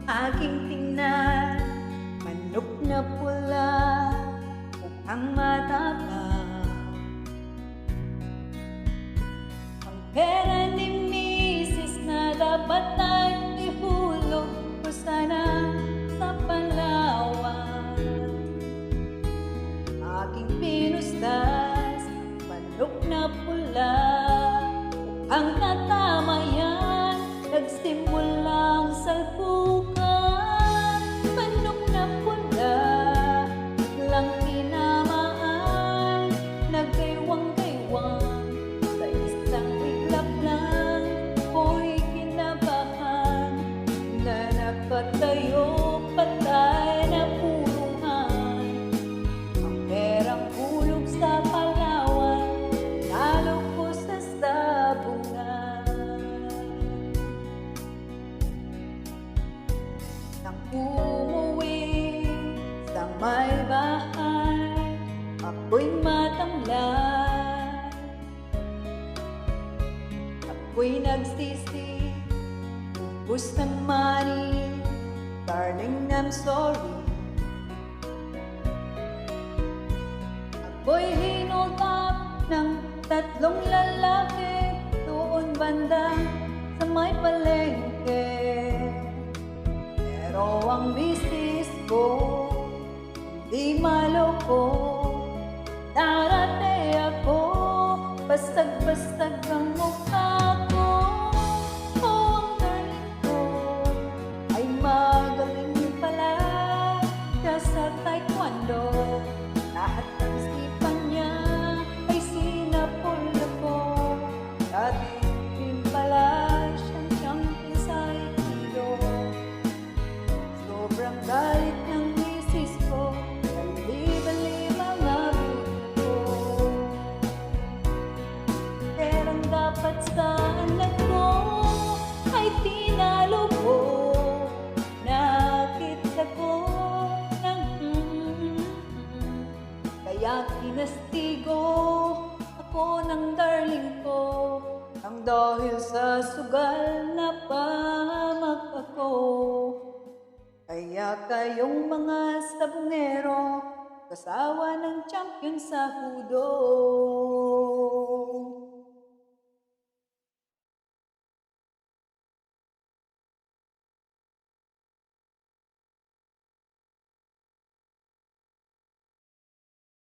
Aking tingnan, manok na pula, mukhang matapang. Ang pera ni misis na dapat ay ihulog ko sana sa Palawan. Aking pinustas, manok na pula, ang natama yan, nagsimulang salpukan. Manok na pula, lang tinamaan, nagaywang-gaywang, sa isang iglap lang, ko'y kinabahan, na nakatayo, patay na puluhan. Ang perang hulog sa Palawan, lalo ko sa sabungan. Nang umuwi sa may bahay, ako'y matamlay. Ako'y nagsisi, ubus ng money, darling, I'm sorry. Ako'y hinold up ng tatlong lalaki doon banda sa may palengke. Pero ang misis ko hindi maloko, darate ako, basag-basag ang mukha ko. Oh, ang darling ko ay magaling pala siya sa taekwondo. Lahat ng isipan niya ay sinapol ako. Dati din pala siyang champion sa Aikido. Sobrang galit ng misis ko, bali-bali mga buto ko. Perang dapat sa anak ko ay tinalo ko. Nakita ko ng kaya kinastigo ako ng darling ko, ang dahil sa sugal na pahamak ako. Kaya kayong mga sabungero, kasawa ng champion sa judo.